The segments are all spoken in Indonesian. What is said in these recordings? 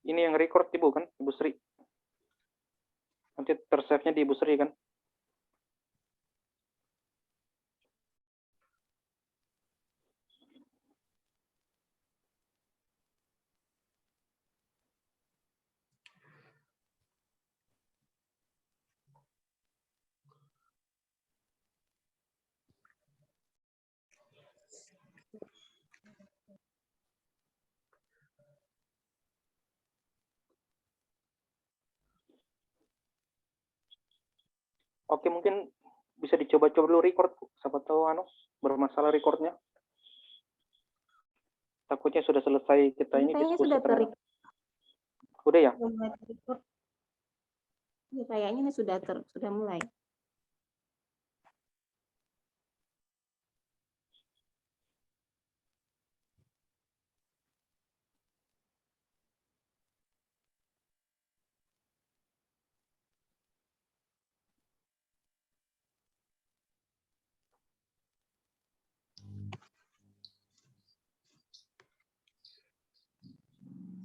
Ini yang record Ibu kan, Ibu Sri. Nanti tersave-nya di Ibu Sri kan. Oke, mungkin bisa dicoba-coba dulu record, siapa tahu bermasalah recordnya. Takutnya sudah selesai kita ini Kayaknya diskusi. sudah terrecord. Udah ya? Ya, kayaknya ini sudah mulai.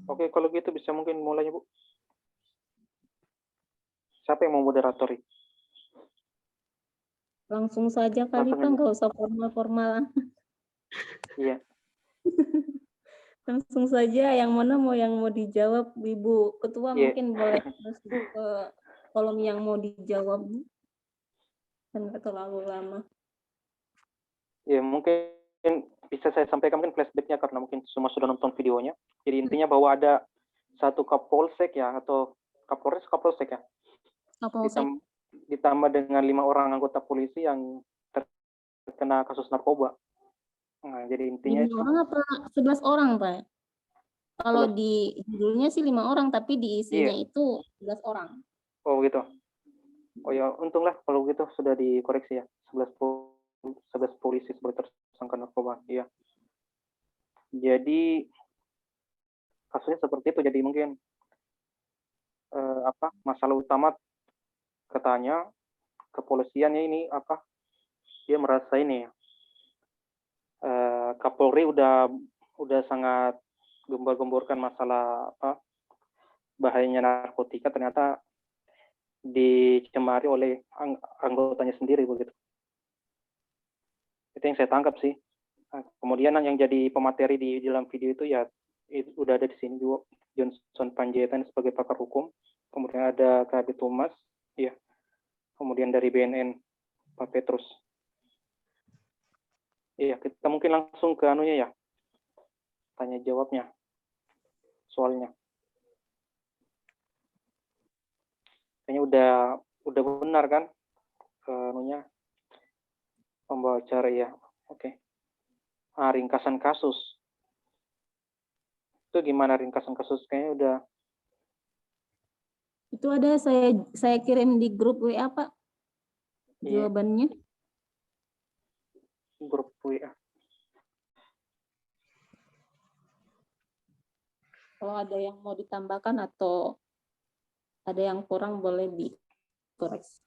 Oke, kalau gitu bisa mungkin mulai, Bu. Siapa yang mau moderatori? Langsung saja kali Pak, nggak usah formal-formal. Iya. Langsung saja, yang mana yang mau dijawab Ibu Ketua, mungkin boleh masuk ke kolom yang mau dijawab. Kan nggak terlalu lama. Ya, mungkin bisa saya sampaikan mungkin flashback-nya karena mungkin semua sudah nonton videonya. Jadi intinya bahwa ada satu Kapolsek ya, atau Kapolsek ya. Kapolsek. Ditambah dengan 5 orang anggota polisi yang terkena kasus narkoba. Nah, jadi intinya 5 orang apa 11 orang, Pak? Kalau di judulnya sih 5 orang, tapi di isinya itu 11 orang. Oh gitu. Oh ya, untunglah kalau gitu sudah dikoreksi ya. 11 polisi sebagai tersangka narkoba. Iya. Jadi kasusnya seperti itu. Jadi mungkin masalah utama katanya kepolisiannya ini dia merasa ini Kapolri udah sangat gembor-gemborkan masalah bahayanya narkotika, ternyata dicemari oleh anggotanya sendiri begitu. Itu yang saya tangkap sih. Nah, kemudian yang jadi pemateri di dalam video itu ya udah ada di sini juga Johnson Panjaitan sebagai pakar hukum, kemudian ada Kabit Humas, ya, kemudian dari BNN Pak Petrus. Iya, kita mungkin langsung ke anunya ya, tanya jawabnya, soalnya. Kayaknya udah benar kan anunya, pembawa acara ya. Oke. Ringkasan kasus. Itu gimana ringkasan kasus? Kayaknya udah. Itu ada saya kirim di grup WA, Pak. Jawabannya. Grup WA. Kalau ada yang mau ditambahkan atau ada yang kurang boleh dikoreksi.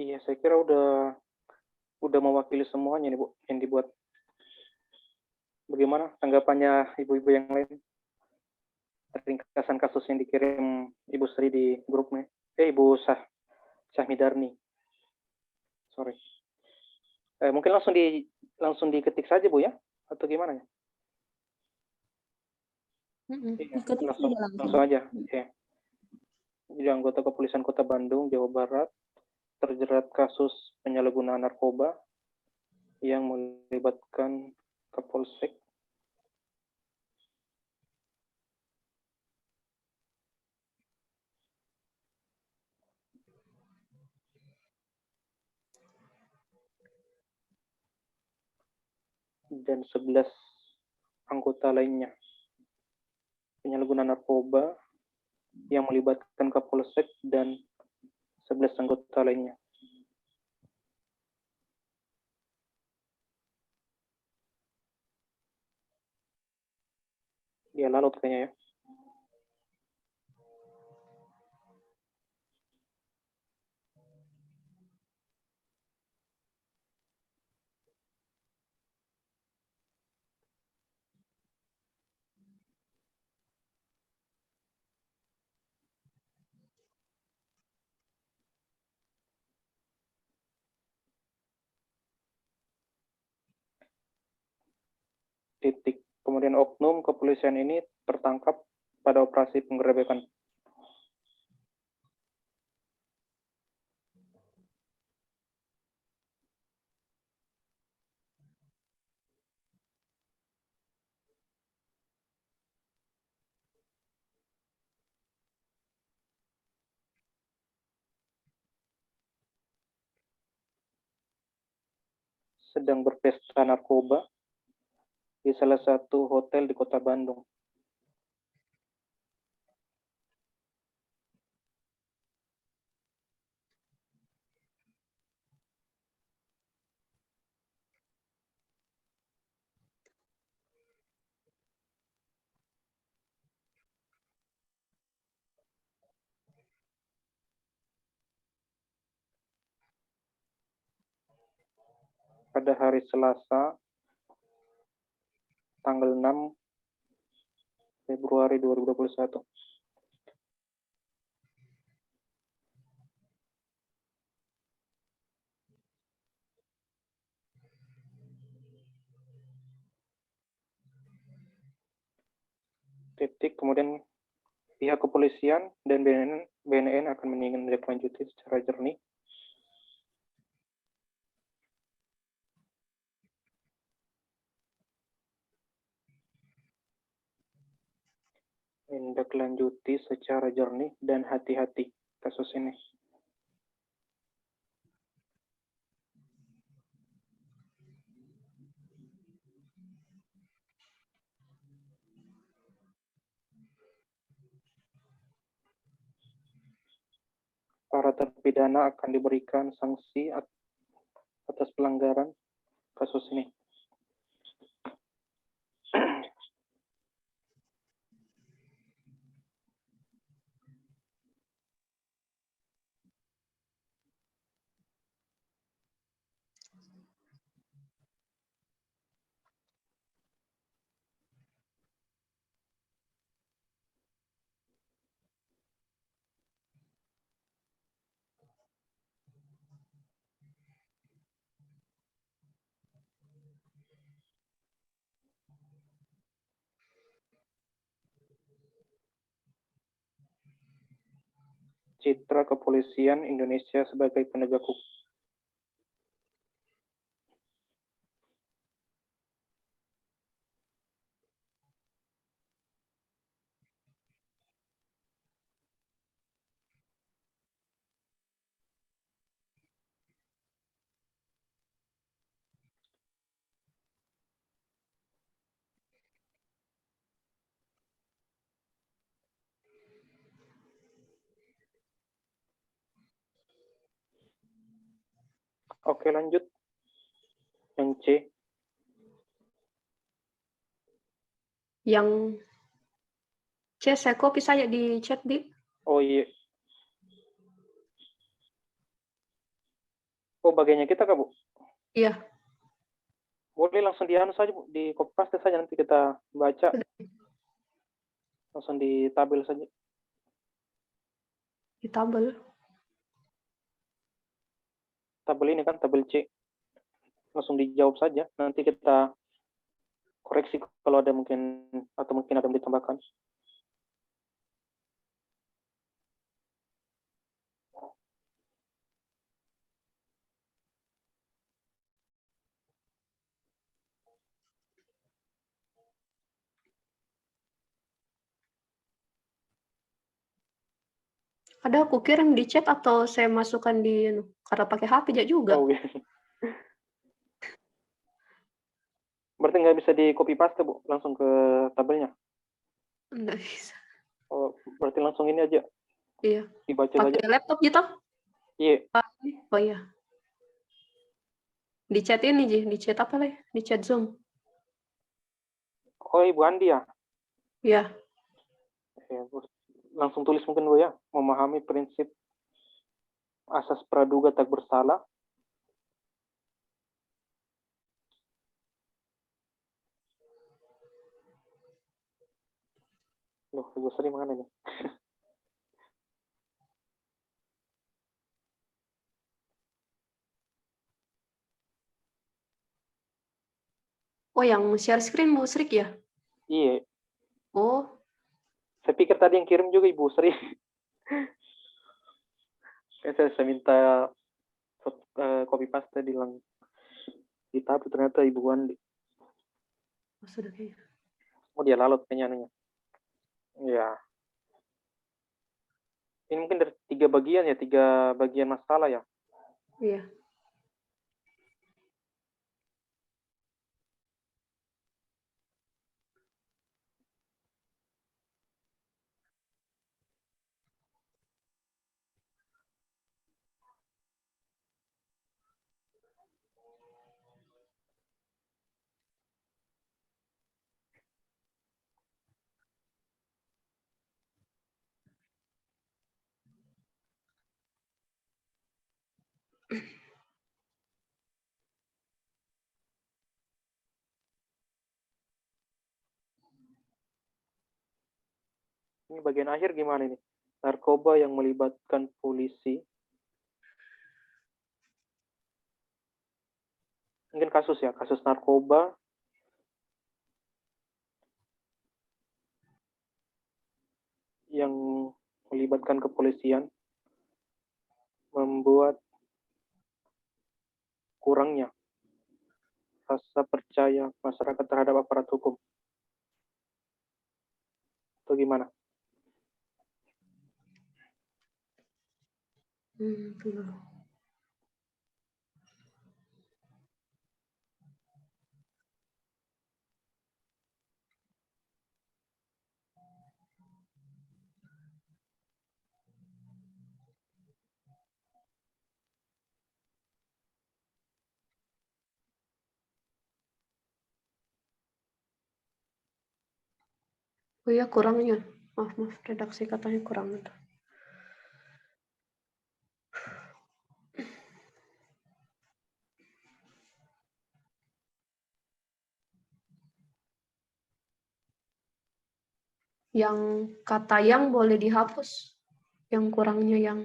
Iya, saya kira udah mewakili semuanya nih, Bu, yang dibuat. Bagaimana tanggapannya ibu-ibu yang lain? Ringkasan kasus yang dikirim Ibu Sri di grupnya. Ibu Syahmidarni. Sorry. Mungkin langsung diketik saja, Bu ya? Atau gimana ya? Langsung aja. Ya. Jadi anggota kepolisian Kota Bandung, Jawa Barat, terjerat kasus penyalahgunaan narkoba yang melibatkan Kapolsek dan 11 anggota lainnya. Penyalahgunaan narkoba yang melibatkan Kapolsek dan 11 anggota lainnya. Ya, lalu kayaknya ya. titik. Kemudian oknum kepolisian ini tertangkap pada operasi penggerebekan. Sedang berpesta narkoba di salah satu hotel di Kota Bandung. Pada hari Selasa, tanggal 6 Februari 2021. Titik, kemudian pihak kepolisian dan BNN akan menindaklanjuti secara jernih. Menindaklanjuti secara jernih dan hati-hati kasus ini. Para terpidana akan diberikan sanksi atas pelanggaran kasus ini. Citra kepolisian Indonesia sebagai penegak hukum. Oke, lanjut. Yang C. Yang C, saya copy saja di chat, Di. Oh iya. Oh, bagiannya kita, Kak, Bu? Iya. Boleh langsung dianu saja, Bu. Di copy paste saja, nanti kita baca. Langsung di tabel saja. Di tabel. Tabel ini kan, tabel C. Langsung dijawab saja. Nanti kita koreksi kalau ada mungkin, atau mungkin ada yang ditambahkan. Ada aku kirim di chat atau saya masukkan di karena pakai HP aja juga. Oh, iya. Berarti nggak bisa di copy paste, Bu? Langsung ke tabelnya? Nggak bisa. Oh, berarti langsung ini aja. Iya. Dibaca saja. Pakai laptop gitu? Iya. Oh iya. Di chat ini, Ji. Di chat apa lagi? Di chat Zoom. Oh, Ibu Andi ya? Iya. Ya, langsung tulis mungkin, Bu, ya. Memahami prinsip asas praduga tak bersalah. Loh, Ibu Sri mana nih? Oh, yang share screen Bu Srik ya? Iya, Oh, saya pikir tadi yang kirim juga Ibu Sri. Saya minta copy paste bilang tapi ternyata Ibu Wandi. sudah kayaknya. Oh dia lalut kayaknya. Ya, ini mungkin dari 3 bagian ya, 3 bagian masalah ya. Iya. Ini bagian akhir gimana ini? Narkoba yang melibatkan polisi. Mungkin kasus ya, kasus narkoba yang melibatkan kepolisian membuat kurangnya rasa percaya masyarakat terhadap aparat hukum. Atau gimana? Tunggu. Oh iya, kurangnya. Maaf, redaksi katanya kurang itu. Yang kata yang boleh dihapus. Yang kurangnya yang.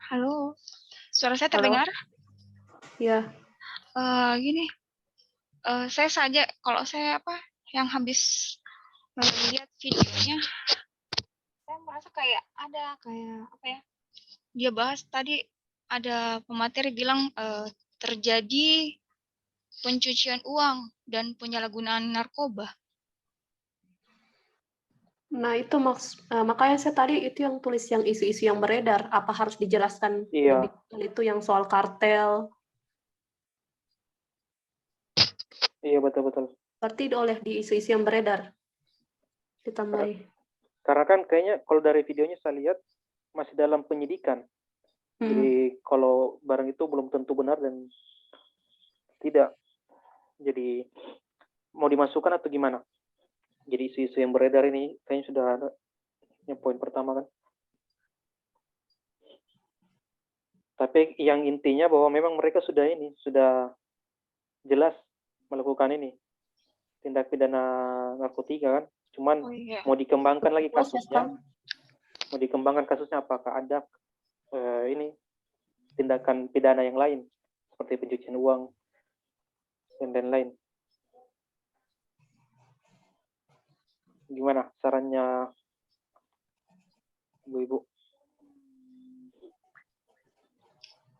Halo, suara saya Halo? terdengar? Ya, Gini, saya saja kalau saya yang habis melihat videonya, saya merasa kayak ada dia bahas tadi ada pemateri bilang terjadi pencucian uang dan penyalahgunaan narkoba. nah itu makanya saya tadi itu yang tulis yang isu-isu yang beredar. Apa harus dijelaskan Iya. lebih detail itu yang soal kartel? Iya betul-betul. Berarti oleh di isu-isu yang beredar ditambahi. Karena kan kayaknya kalau dari videonya saya lihat masih dalam penyidikan. Jadi kalau barang itu belum tentu benar dan tidak. Jadi mau dimasukkan atau gimana? Jadi isu-isu yang beredar ini kayaknya sudah ada. Yang poin pertama kan. Tapi yang intinya bahwa memang mereka sudah jelas melakukan ini tindak pidana narkotika kan. Cuman mau dikembangkan lagi kasusnya. Mau dikembangkan kasusnya apakah ada ini tindakan pidana yang lain seperti pencucian uang dan lain-lain. Gimana sarannya Ibu-ibu?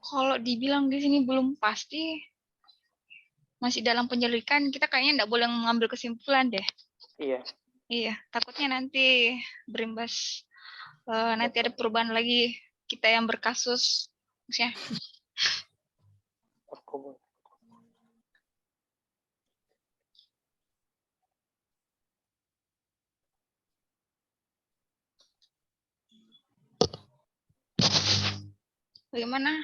Kalau dibilang di sini belum pasti, masih dalam penyelidikan, kita kayaknya nggak boleh mengambil kesimpulan deh. Iya. Iya, takutnya nanti berimbas, nanti ada perubahan lagi kita yang berkasus, maksudnya Narkoba. bagaimana?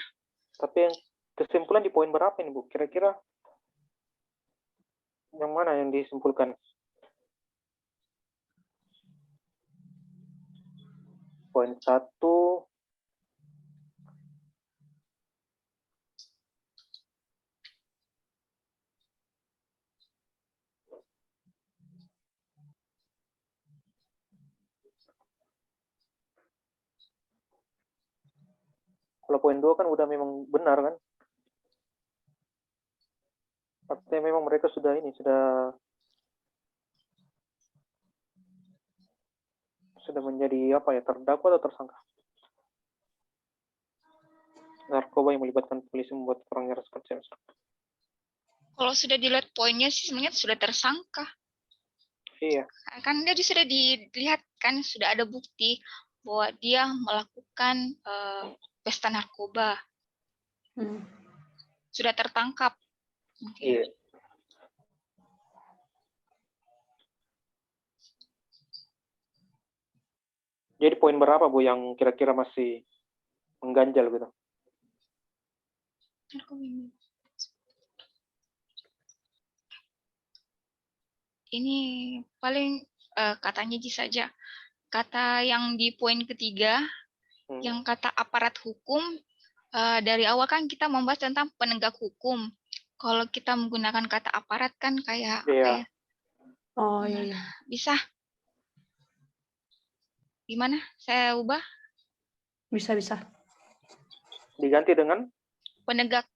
Tapi yang kesimpulan di poin berapa ini, Bu? Kira-kira yang mana yang disimpulkan? Poin 1, kalau poin 2 kan udah memang benar kan? Artinya memang mereka sudah menjadi apa ya, terdakwa atau tersangka. Narkoba yang melibatkan polisi membuat kurangnya rasa percaya. Kalau sudah dilihat poinnya sih sebenarnya sudah tersangka. Iya, Kan dia sudah dilihat kan, sudah ada bukti bahwa dia melakukan pesta narkoba. Sudah tertangkap. iya. Jadi poin berapa, Bu, yang kira-kira masih mengganjal gitu? Ini paling katanya saja. Kata yang di poin ketiga, yang kata aparat hukum, dari awal kan kita membahas tentang penegak hukum. Kalau kita menggunakan kata aparat kan kayak apa ya? Oh iya. Bisa? Gimana? Saya ubah? Bisa. Diganti dengan Penegak.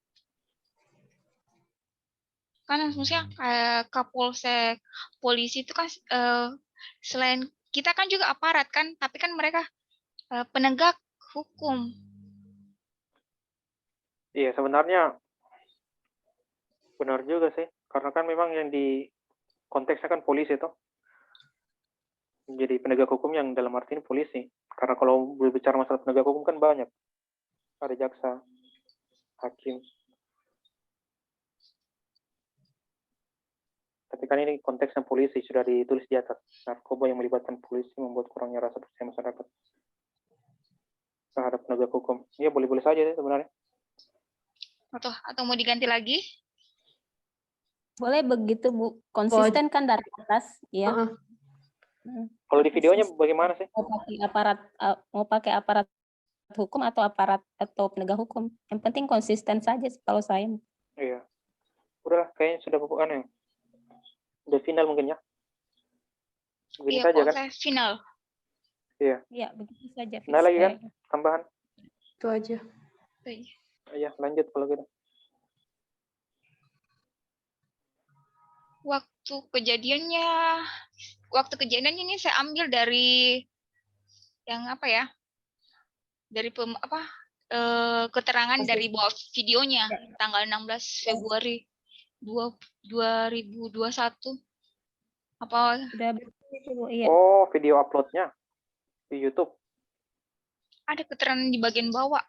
Kan maksudnya kayak kapolsek, polisi itu kan selain kita kan juga aparat kan, tapi kan mereka penegak hukum. iya, sebenarnya benar juga sih, karena kan memang yang di konteksnya kan polisi itu. Jadi penegak hukum yang dalam arti ini polisi. Karena kalau berbicara masalah penegak hukum kan banyak. Ada jaksa, hakim. Tapi kan ini konteksnya polisi, sudah ditulis di atas. Narkoba yang melibatkan polisi membuat kurangnya rasa percaya masyarakat terhadap penegak hukum. Iya, boleh-boleh saja sih sebenarnya. Atau mau diganti lagi? Boleh begitu, Bu. Konsisten kan dari atas, ya. Kalau di videonya bagaimana sih? Mau pakai aparat hukum atau aparat atau penegak hukum. Yang penting konsisten saja kalau saya. Iya. Udah, kayaknya sudah ya. Udah final mungkin ya. Begini Iya, saja kan? saya final. Iya. Iya, begitu saja. Nah lagi kan? Tambahan. Itu aja. Iya, lanjut kalau gitu. Waktu kejadiannya ini saya ambil dari yang apa ya? Dari keterangan dari bawah videonya tanggal 16 Februari 2021. Apa? Udah begitu, Bu. Iya. Oh, video uploadnya di YouTube. Ada keterangan di bagian bawah.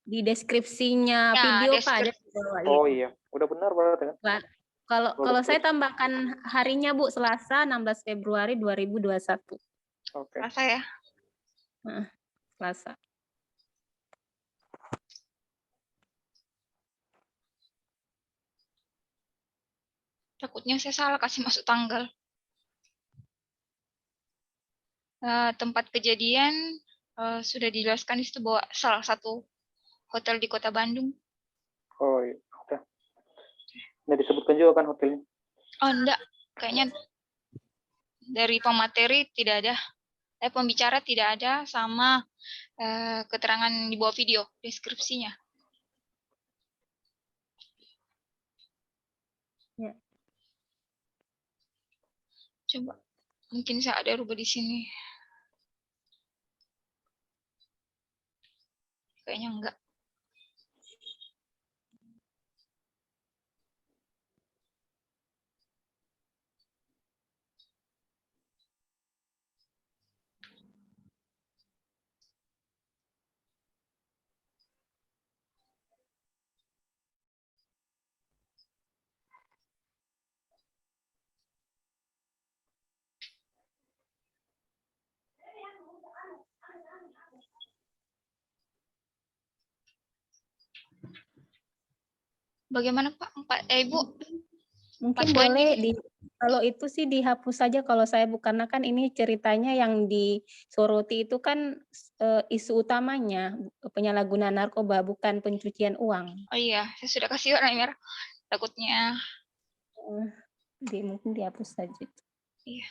Di deskripsinya Ya, video Pak ada di bawah. Oh iya, udah benar berarti kan? Kalau saya tambahkan harinya, Bu, Selasa 16 Februari 2021. Oke. Selasa ya. Selasa. Takutnya saya salah kasih masuk tanggal. Tempat kejadian sudah dijelaskan di situ bahwa salah satu hotel di Kota Bandung. Oh iya, udah. Nggak disebutkan juga kan hotelnya? Oh enggak, kayaknya dari pemateri tidak ada, pembicara tidak ada, sama keterangan di bawah video, deskripsinya. Ya. Coba, mungkin saya ada rubah di sini. Kayaknya enggak. Bagaimana Pak? Ibu? Mungkin Empat poin boleh ini. kalau itu sih dihapus saja kalau saya, karena kan ini ceritanya yang disoroti itu kan isu utamanya penyalahgunaan narkoba, bukan pencucian uang. Oh iya, saya sudah kasih warna merah. Takutnya. Mungkin dihapus saja. Iya.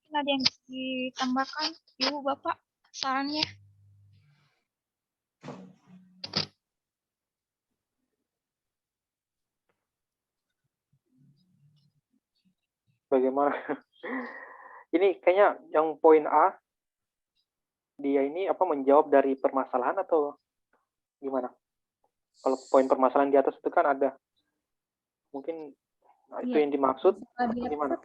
Mungkin ada yang ditambahkan, Ibu Bapak, sarannya? Bagaimana? Ini kayaknya yang poin A, dia ini apa menjawab dari permasalahan atau gimana? Kalau poin permasalahan di atas itu kan ada, mungkin itu yang dimaksud gimana?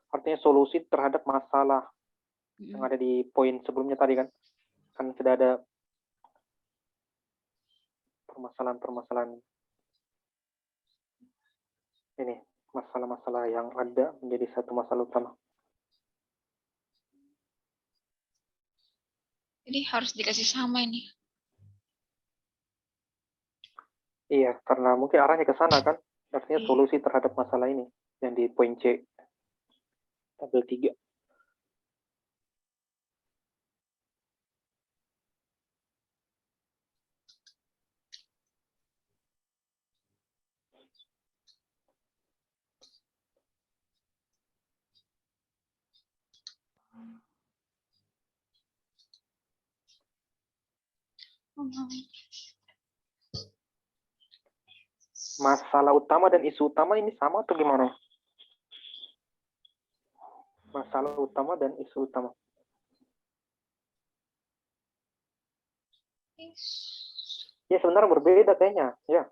Artinya solusi terhadap masalah yang ada di poin sebelumnya tadi kan sudah ada permasalahan-permasalahan ini, masalah-masalah yang ada menjadi satu masalah utama. Jadi harus dikasih sama ini. Iya, karena mungkin arahnya ke sana kan, artinya Iya. solusi terhadap masalah ini yang di poin C, tabel 3. Masalah utama dan isu utama ini sama atau gimana? Masalah utama dan isu utama. Ya sebenarnya berbeda kayaknya, ya.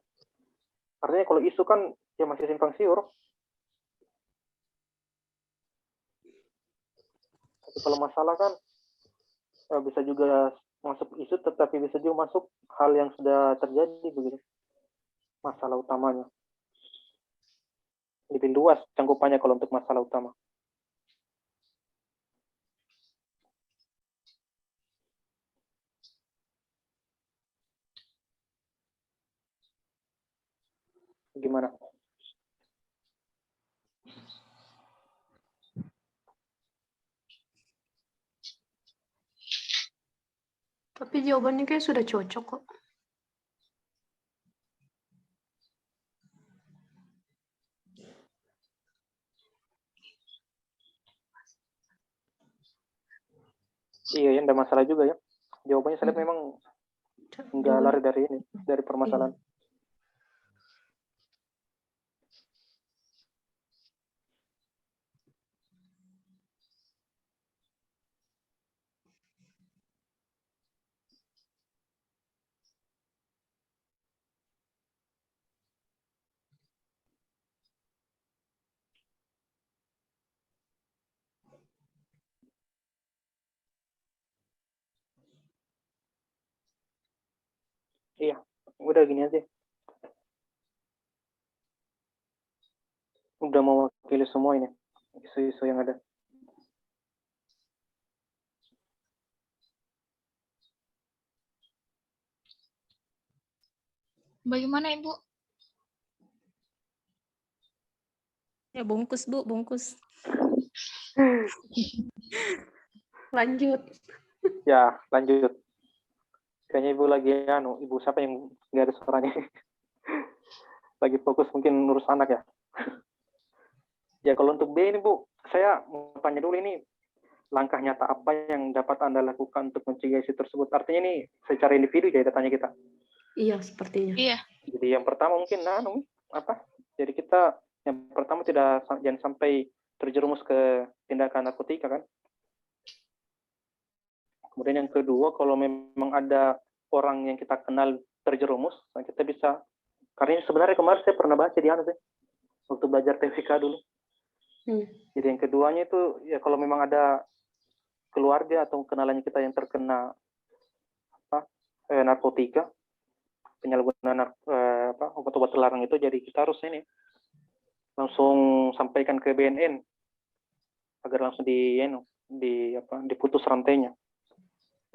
Artinya kalau isu kan ya masih simpang siur. Tapi kalau masalah kan ya bisa juga masuk isu, tetapi bisa juga masuk hal yang sudah terjadi begitu. Masalah utamanya lebih luas cangkupannya kalau untuk masalah utama. Gimana? Tapi jawabannya kayak sudah cocok kok. Iya, ya, enggak masalah juga ya. Jawabannya saya lihat memang enggak lari dari ini, dari permasalahan. Iya, udah gini aja. Udah mewakili semua ini, isu-isu yang ada. Bagaimana Ibu? Ya bungkus Bu, bungkus. Lanjut. Ya, lanjut. Kayaknya Ibu lagi Ibu siapa yang nggak ada suaranya? Lagi fokus mungkin ngurus anak ya. Ya kalau untuk B ini Bu, saya mau tanya dulu ini langkah nyata apa yang dapat Anda lakukan untuk mencegah isu tersebut? Artinya ini secara individu ya tanya kita. Iya, sepertinya. Iya. Jadi yang pertama mungkin jadi kita Yang pertama jangan sampai terjerumus ke tindakan narkotika kan. Kemudian yang kedua, kalau memang ada orang yang kita kenal terjerumus, nah kita bisa, karena ini sebenarnya kemarin saya pernah baca di waktu belajar TVK dulu. Jadi yang keduanya itu, ya kalau memang ada keluarga atau kenalannya kita yang terkena narkotika, penyalahgunaan obat-obat terlarang itu, jadi kita harus ini langsung sampaikan ke BNN agar langsung diputus rantainya,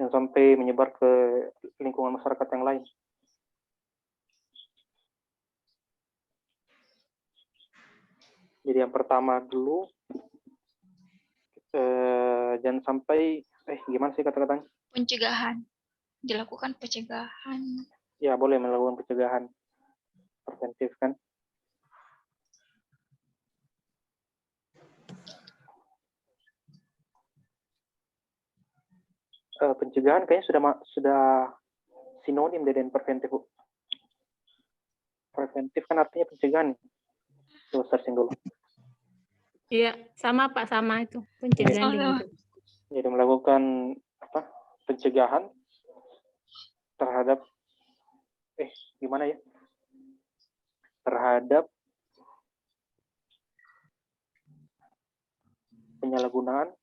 yang sampai menyebar ke lingkungan masyarakat yang lain. Jadi yang pertama dulu, jangan sampai, gimana sih kata-katanya? Pencegahan. Dilakukan pencegahan. Ya, boleh melakukan pencegahan preventif kan. Pencegahan kayaknya sudah sinonim dengan preventif, Bu. Preventif kan artinya pencegahan. Coba searching dulu. Iya, sama Pak, sama itu pencegahan dengan Jadi melakukan pencegahan terhadap gimana ya? Terhadap penyalahgunaan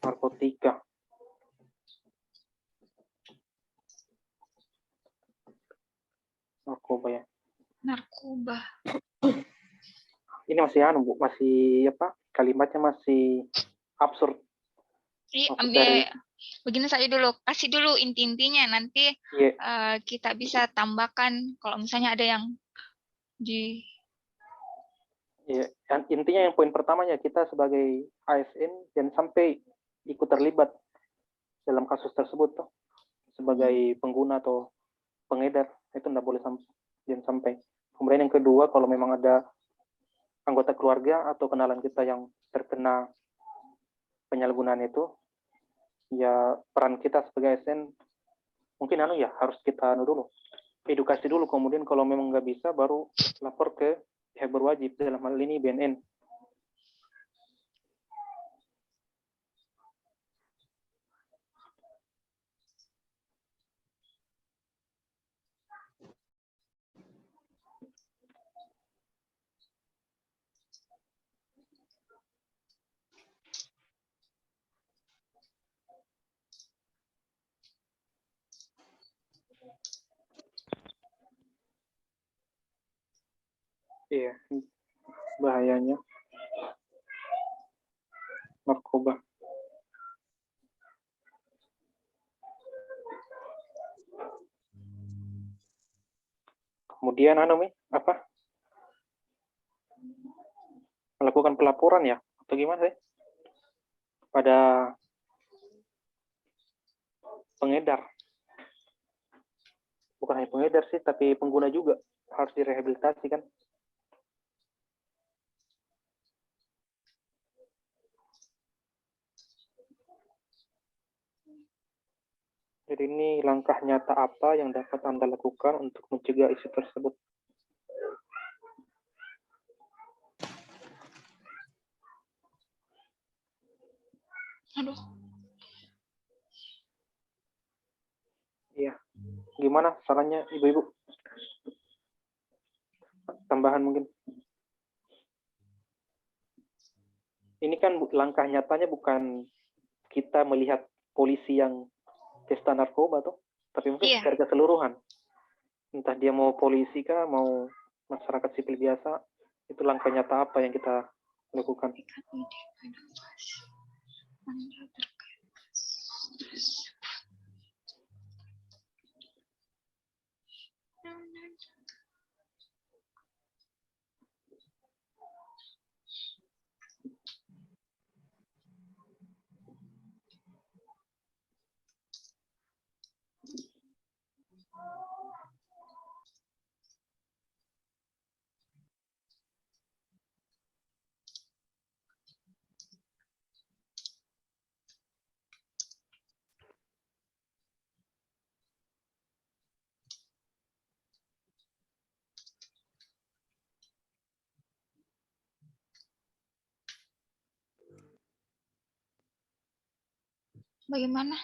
narkotika. Narkoba ya. Narkoba. Ini masih Bu, masih kalimatnya masih absurd. Ambil begini saja dulu, kasih dulu inti-intinya, nanti kita bisa tambahkan kalau misalnya ada yang di. Intinya yang poin pertamanya, kita sebagai ASN jangan sampai ikut terlibat dalam kasus tersebut tuh, sebagai pengguna atau pengedar, itu tidak boleh jangan sampai. Kemudian yang kedua, kalau memang ada anggota keluarga atau kenalan kita yang terkena penyalahgunaan itu, ya peran kita sebagai ASN mungkin harus kita dulu, edukasi dulu, kemudian kalau memang nggak bisa baru lapor ke pihak berwajib, dalam hal ini BNN. Iya, bahayanya narkoba. Kemudian melakukan pelaporan ya, atau gimana sih? Pada pengedar. Bukan hanya pengedar sih, tapi pengguna juga harus direhabilitasi kan. Jadi ini langkah nyata apa yang dapat Anda lakukan untuk mencegah isu tersebut? Aduh. Iya. Gimana sarannya Ibu-ibu? Tambahan mungkin. Ini kan langkah nyatanya bukan kita melihat polisi yang pesta narkoba tuh, tapi mungkin secara keseluruhan. Entah dia mau polisi kah, mau masyarakat sipil biasa, itu langkah nyata apa yang kita lakukan. Bagaimana?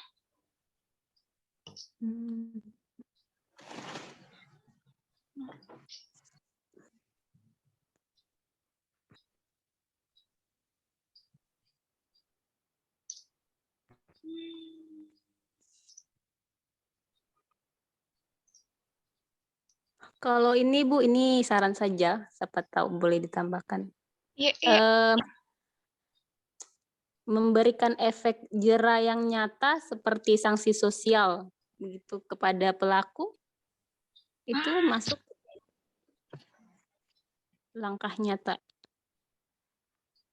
Kalau ini Bu, ini saran saja, siapa tahu boleh ditambahkan. Iya, iya. Memberikan efek jera yang nyata seperti sanksi sosial begitu kepada pelaku, itu masuk langkah nyata.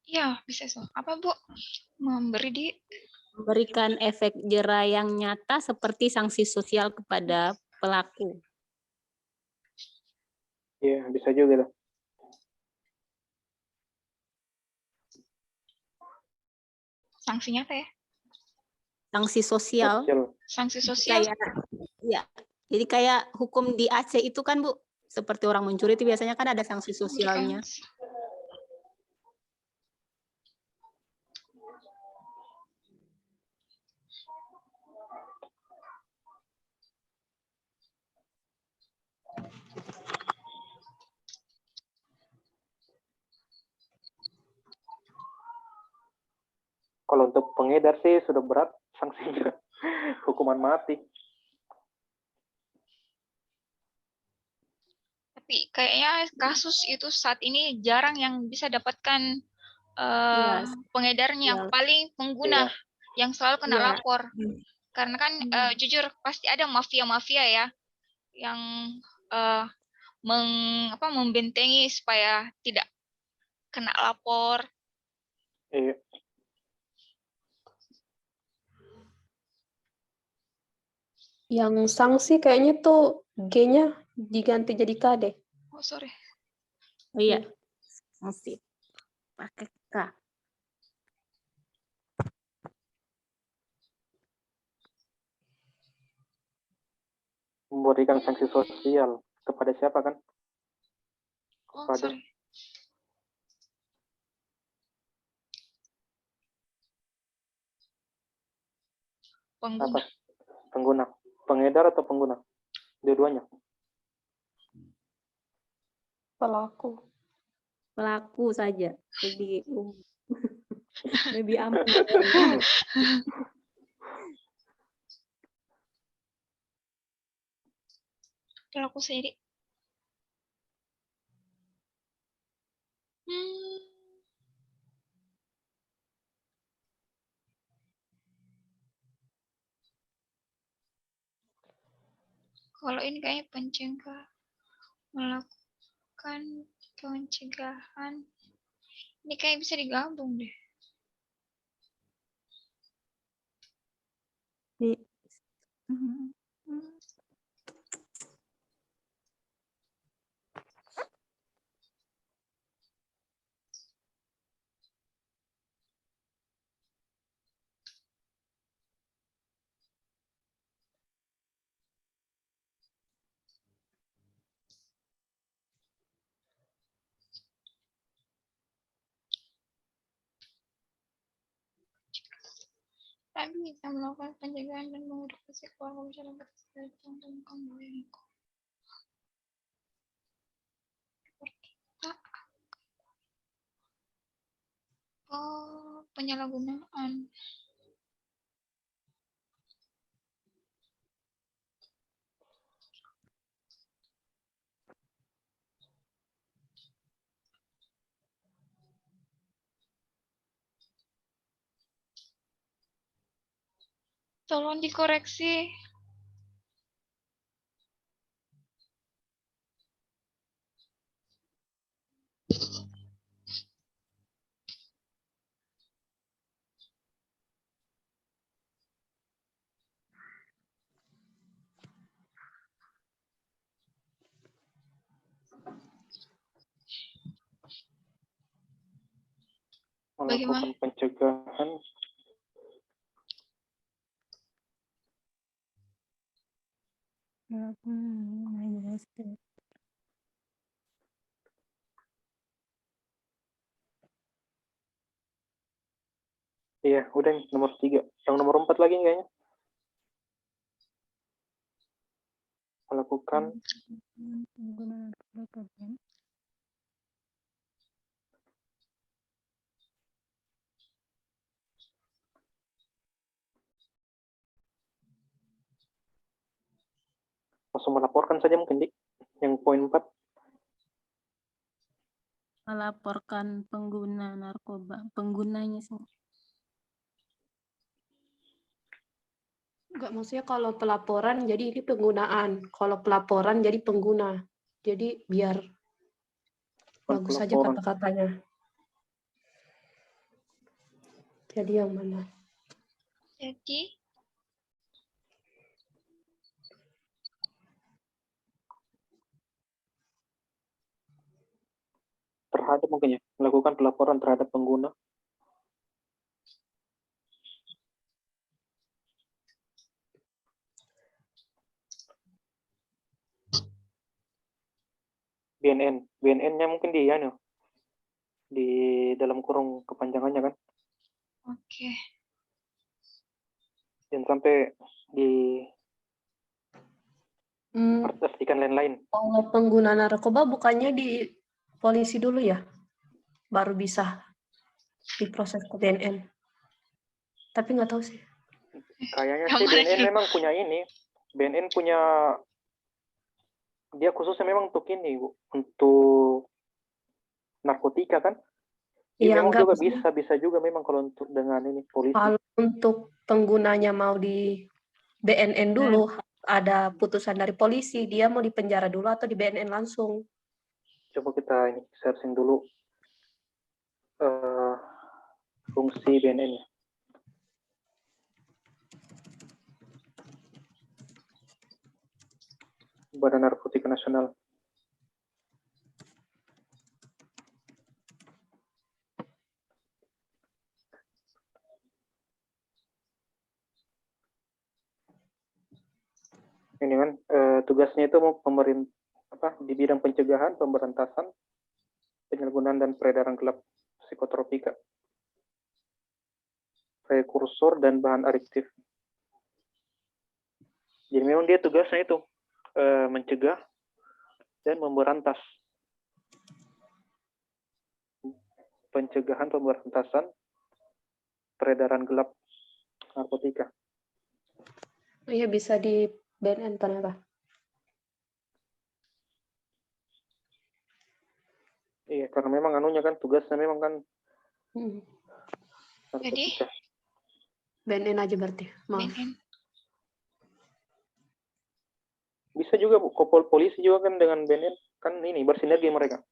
Iya, bisa so. Apa Bu? Memberikan efek jera yang nyata seperti sanksi sosial kepada pelaku. Iya, bisa juga tuh. Sanksi nyata ya? Sanksi sosial. Sanksi sosial. Jadi kayak hukum di Aceh itu kan Bu, seperti orang mencuri itu biasanya kan ada sanksi sosialnya. Kalau untuk pengedar sih sudah berat sanksinya. Hukuman mati. Tapi kayaknya kasus itu saat ini jarang yang bisa dapatkan pengedarnya, yang paling pengguna yang selalu kena lapor. Karena kan jujur pasti ada mafia-mafia ya yang membentengi supaya tidak kena lapor. Iya. Yang sanksi kayaknya tuh G-nya diganti jadi K deh. Oh, sorry. Oh iya, sanksi pakai K. Memberikan sanksi sosial kepada siapa kan? Oh, Kepada sorry. Pengguna. apa? Pengguna. Pengedar atau pengguna? Dua-duanya. Pelaku. Pelaku saja. Lebih aman. Pelaku sendiri. Kalau ini kayaknya pencegah, melakukan pencegahan. Ini kayak bisa digabung deh. Tapi bisa melakukan pencegahan dan mengedukasi keluarga masyarakat tentang kembali penyalahgunaan. Tolong dikoreksi. Melakukan pencegahan. Iya, udah nih, nomor 3. Yang nomor 4 lagi kayaknya. Melakukan Penggunaan narkoba, kan? langsung melaporkan saja mungkin, Dik. Yang poin 4. Melaporkan pengguna narkoba, penggunanya semua. Enggak, maksudnya kalau pelaporan jadi ini penggunaan. Kalau pelaporan jadi pengguna. Jadi biar bagus saja Pelaporan. kata-katanya. Jadi yang mana? Jadi Terhadap mungkin ya, melakukan pelaporan terhadap pengguna. BNN-nya mungkin di di dalam kurung kepanjangannya kan. oke. Dan sampai di Hmm, artikan lain-lain. kalau pengguna narkoba bukannya di polisi dulu ya? Baru bisa diproses ke BNN. Tapi nggak tahu sih. Kayaknya Yang sih mana BNN dulu? memang punya ini. BNN punya, dia khususnya memang untuk ini, Bu. Untuk narkotika kan. Jadi Iya, memang enggak. juga Maksudnya bisa juga memang kalau untuk dengan ini polisi. kalau untuk penggunanya mau di BNN dulu, ada putusan dari polisi, dia mau dipenjara dulu atau di BNN langsung. Coba kita ini searching dulu fungsi BNN ya. Badan Narkotika Nasional. Ini kan tugasnya itu mau di bidang pencegahan, pemberantasan, penyalahgunaan dan peredaran gelap psikotropika, prekursor dan bahan adiktif. Jadi memang dia tugasnya itu mencegah dan memberantas. Pencegahan, pemberantasan, peredaran gelap narkotika. Iya, bisa di BNN ternyata. Iya, karena memang anunya kan tugasnya memang kan Hmm. narkotika. BNN aja berarti. Maaf. BNN. Bisa juga Bu, polisi juga kan dengan BNN kan ini bersinergi mereka.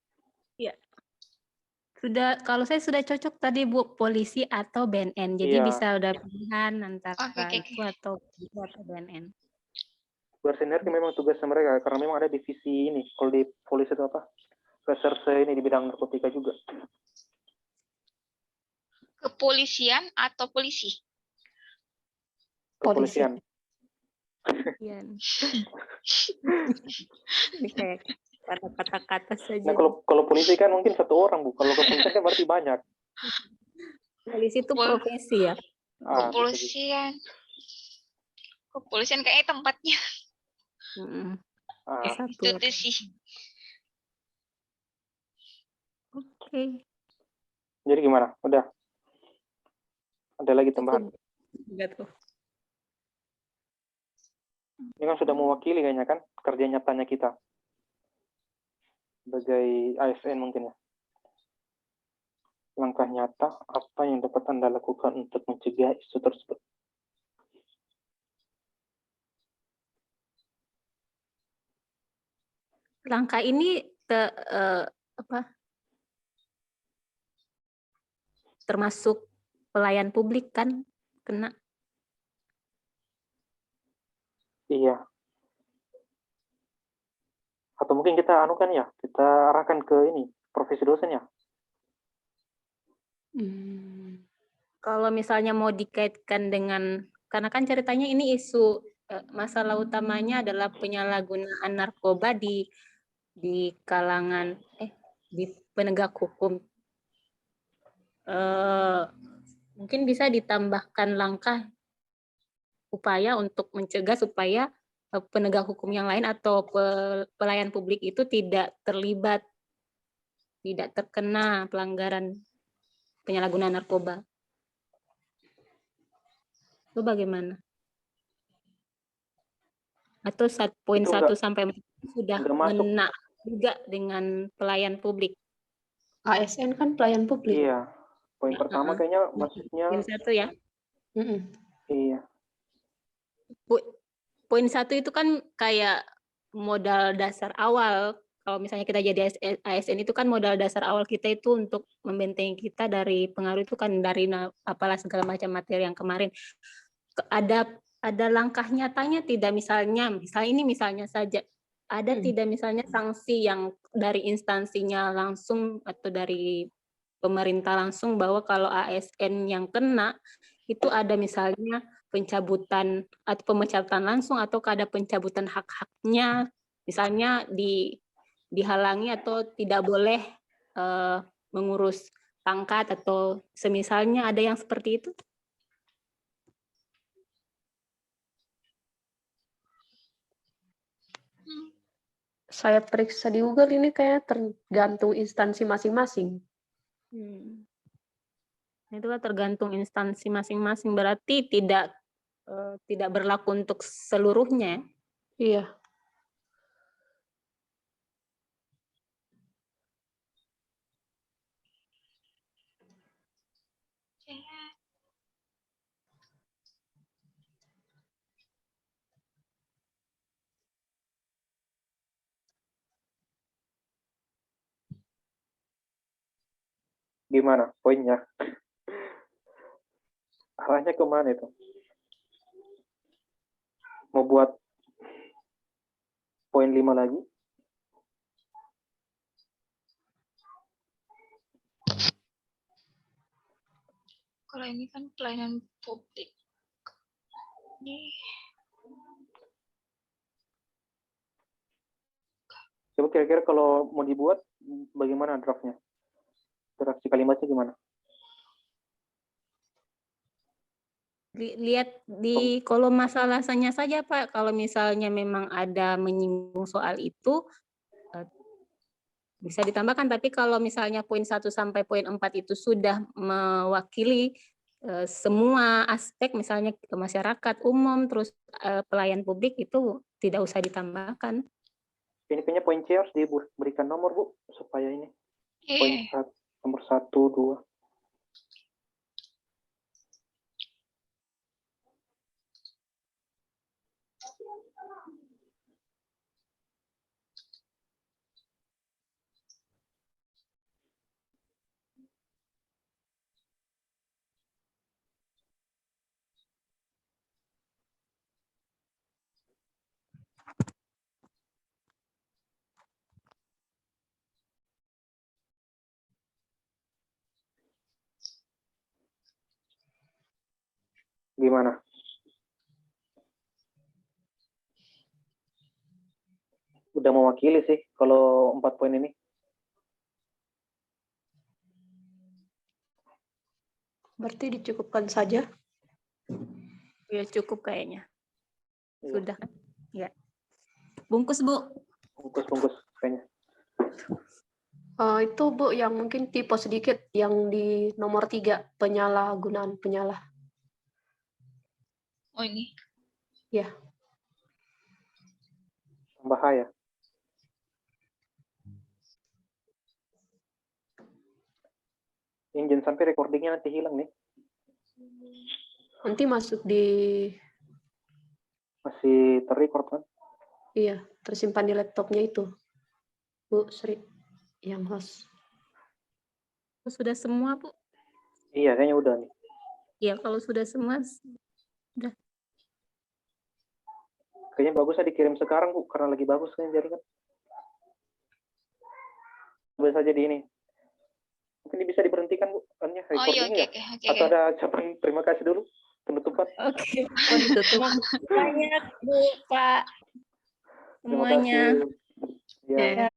Kalau saya sudah cocok tadi Bu, polisi atau BNN. Jadi Iya. bisa udah pilihan antara Oke. itu atau BNN. Bersinergi memang tugasnya mereka karena memang ada divisi ini. Kalau di polisi itu apa? Reserse ini di bidang narkotika juga. Kepolisian atau polisi? Kepolisian. Iya. Ini kayak kata-kata saja. Nah kalau polisi kan mungkin satu orang Bu. Kalau kepolisian kan berarti banyak. Polisi itu profesi ya. Kepolisian. Kepolisian kayaknya tempatnya Satu. itu sih. Oke. Jadi gimana? Udah? Ada lagi tambahan? Gitu. Ini kan sudah mewakili kayaknya kan kerja nyatanya kita sebagai ASN mungkin ya. Langkah nyata apa yang dapat Anda lakukan untuk mencegah isu tersebut? Langkah ini termasuk pelayan publik kan kena. Iya. Atau mungkin kita anukan ya, kita arahkan ke ini profesi dosen ya. Kalau misalnya mau dikaitkan dengan, karena kan ceritanya ini isu masalah utamanya adalah penyalahgunaan narkoba di kalangan di penegak hukum. Mungkin bisa ditambahkan langkah upaya untuk mencegah supaya penegak hukum yang lain atau pelayan publik itu tidak terlibat, tidak terkena pelanggaran penyalahgunaan narkoba. Itu bagaimana? Atau poin Itu 1 sampai 4 sudah nggak masuk. ngena juga dengan pelayan publik. ASN kan pelayan publik. Iya. Poin pertama kayaknya masuknya. Poin 1 ya. Mm-mm. Iya. Poin 1 itu kan kayak modal dasar awal. Kalau misalnya kita jadi ASN itu kan modal dasar awal kita itu untuk membentengi kita dari pengaruh itu kan dari apalah segala macam materi yang kemarin. Ada langkah nyatanya tidak, misalnya saja ada tidak misalnya sanksi yang dari instansinya langsung atau dari pemerintah langsung bahwa kalau ASN yang kena itu ada misalnya pencabutan atau pemecatan langsung atau ada pencabutan hak-haknya, misalnya dihalangi atau tidak boleh mengurus pangkat atau semisalnya, ada yang seperti itu? Saya periksa di Google ini kayak tergantung instansi masing-masing. Itu kan tergantung instansi masing-masing, berarti tidak berlaku untuk seluruhnya. Iya. Gimana poinnya? Arahnya kemana itu? Mau buat poin 5 lagi? Kalau ini kan pelayanan publik. Ini Coba kira-kira kalau mau dibuat, bagaimana draftnya? Draft kalimatnya gimana? Lihat di kolom masalahnya saja, Pak. Kalau misalnya memang ada menyinggung soal itu, bisa ditambahkan. Tapi kalau misalnya poin 1 sampai poin 4 itu sudah mewakili semua aspek, misalnya ke masyarakat umum, terus pelayan publik, itu tidak usah ditambahkan. Ini kayaknya poin C harus diberikan nomor, Bu, supaya ini. Poin nomor 1, 2. Gimana? Udah mewakili sih kalau 4 poin ini. Berarti dicukupkan saja. Ya cukup kayaknya. Iya. Sudah kan? Ya. Bungkus, Bu. Bungkus kayaknya. Itu Bu yang mungkin tipe sedikit yang di nomor 3, penyalahgunaan penyalah. Oh ini. Ya. Bahaya. Ini jangan sampai recordingnya nanti hilang nih. Nanti masuk di, Masih terrecord kan? iya, tersimpan di laptopnya itu. Bu Sri, yang host. Sudah semua, Bu? Iya, kayaknya udah nih. Ya, kalau sudah semua, udah. Kayaknya bagusnya dikirim sekarang, Bu, karena lagi bagus kan jaringan. Boleh saja di ini. Mungkin bisa diberhentikan, Bu, kan ya Oh iya, recordingnya. oke. Atau ada ucapan terima kasih dulu, penutupan. Oke, ditutup. Banyak, Bu, Pak. Terima Semuanya. kasih. Ya. Ya.